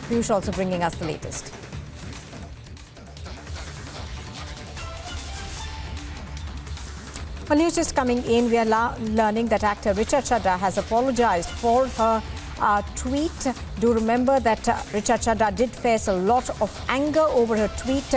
Piyush also bringing us the latest. Well, news just coming in, we are learning that actor Richa Chadha has apologized for her tweet. Do remember that Richa Chadha did face a lot of anger over her tweet,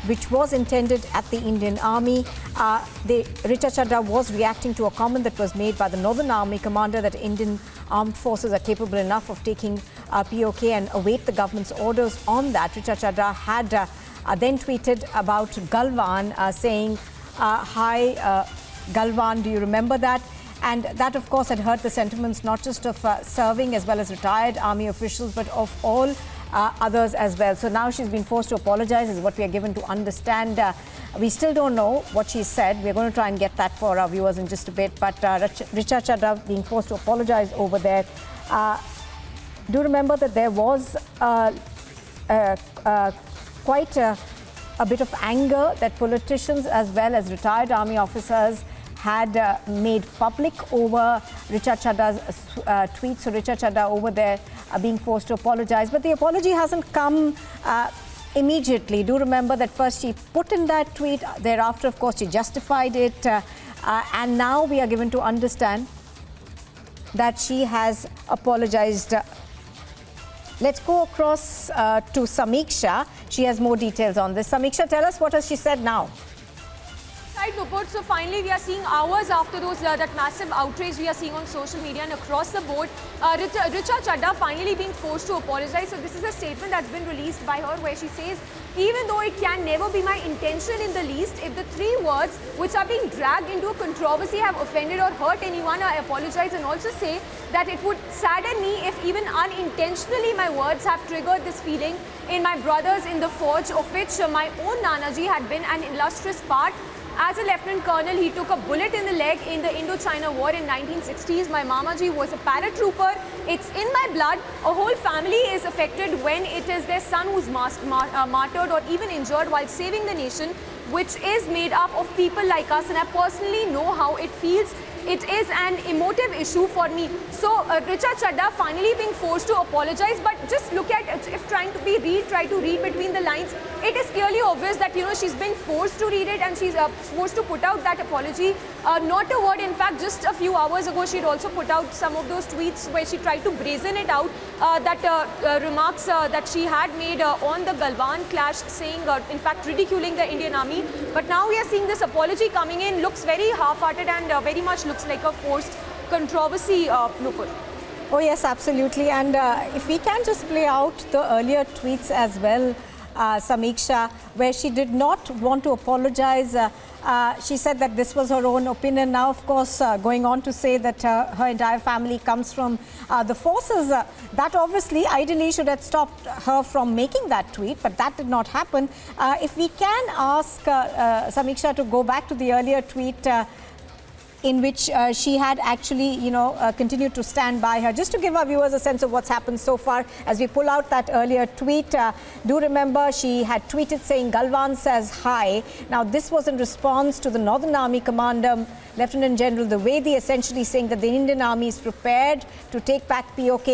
which was intended at the Indian Army. Richa Chadha was reacting to a comment that was made by the Northern Army commander that Indian armed forces are capable enough of taking POK and await the government's orders on that. Richa Chadha had then tweeted about Galwan, saying, hi, Galwan, do you remember that? And that, of course, had hurt the sentiments not just of serving as well as retired army officials, but of all others as well. So now she's been forced to apologize, is what we are given to understand. We still don't know what she said. We're going to try and get that for our viewers in just a bit. But Richa Chadha being forced to apologize over there. Do remember that there was quite a bit of anger that politicians as well as retired army officers had made public over Richa Chadha's tweet. So Richa Chadha over there being forced to apologize. But the apology hasn't come immediately. Do remember that first she put in that tweet. Thereafter, of course, she justified it. And now we are given to understand that she has apologized. Let's go across to Samiksha. She has more details on this. Samiksha, tell us, what has she said now? Right, Nupur. So finally, we are seeing hours after those that massive outrage we are seeing on social media and across the board, Richa Chadha finally being forced to apologize. So this is a statement that's been released by her where she says, even though it can never be my intention in the least, if the three words which are being dragged into a controversy have offended or hurt anyone, I apologize, and also say that it would sadden me if even unintentionally my words have triggered this feeling in my brothers in the forge, of which my own Nanaji had been an illustrious part. As a Lieutenant Colonel, he took a bullet in the leg in the Indo-China War in 1960s. My Mamaji was a paratrooper. It's in my blood. A whole family is affected when it is their son who's martyred or even injured while saving the nation, which is made up of people like us. And I personally know how it feels. It is an emotive issue for me. So Richa Chadha finally being forced to apologize, but just look at, if try to read between the lines, it is clearly obvious that, she's been forced to read it and she's forced to put out that apology. Not a word. In fact, just a few hours ago, she'd also put out some of those tweets where she tried to brazen it out, that remarks that she had made on the Galwan clash, saying, in fact, ridiculing the Indian Army. But now we are seeing this apology coming in, looks very half-hearted and very much looks like a forced controversy, Nupur. Oh yes, absolutely. And if we can just play out the earlier tweets as well, Samiksha, where she did not want to apologize. She said that this was her own opinion. Now, of course, going on to say that her entire family comes from the forces. That obviously, ideally, should have stopped her from making that tweet, but that did not happen. If we can ask Samiksha to go back to the earlier tweet, in which she had actually, continued to stand by her. Just to give our viewers a sense of what's happened so far, as we pull out that earlier tweet, do remember she had tweeted saying, Galwan says hi. Now, this was in response to the Northern Army commander, Lieutenant General Dwivedi, essentially saying that the Indian Army is prepared to take back POK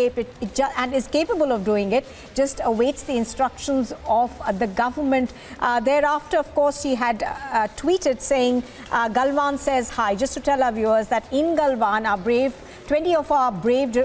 and is capable of doing it, just awaits the instructions of the government. Thereafter, of course, she had tweeted saying, Galwan says hi. Just to tell our viewers that in Galwan, 20 of our brave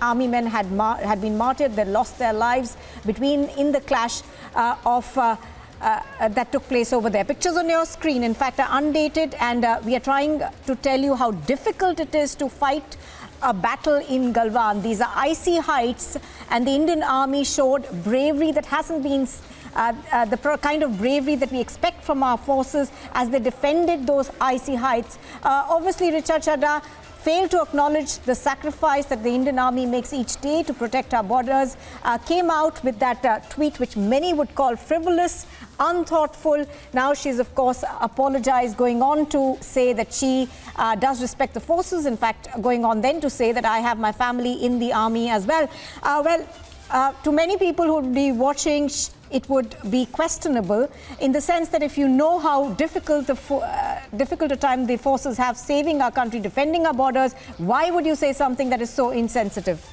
army men had been martyred. They lost their lives in the clash that took place over there. Pictures on your screen, in fact, are undated, and we are trying to tell you how difficult it is to fight a battle in Galwan. These are icy heights, and the Indian Army showed bravery that hasn't been the kind of bravery that we expect from our forces as they defended those icy heights. Obviously, Richa Chadha failed to acknowledge the sacrifice that the Indian Army makes each day to protect our borders, came out with that tweet which many would call frivolous, unthoughtful. Now she's, of course, apologized, going on to say that she does respect the forces. In fact, going on then to say that I have my family in the army as well. To many people who would be watching, it would be questionable in the sense that if you know how difficult a time the forces have saving our country, defending our borders, why would you say something that is so insensitive?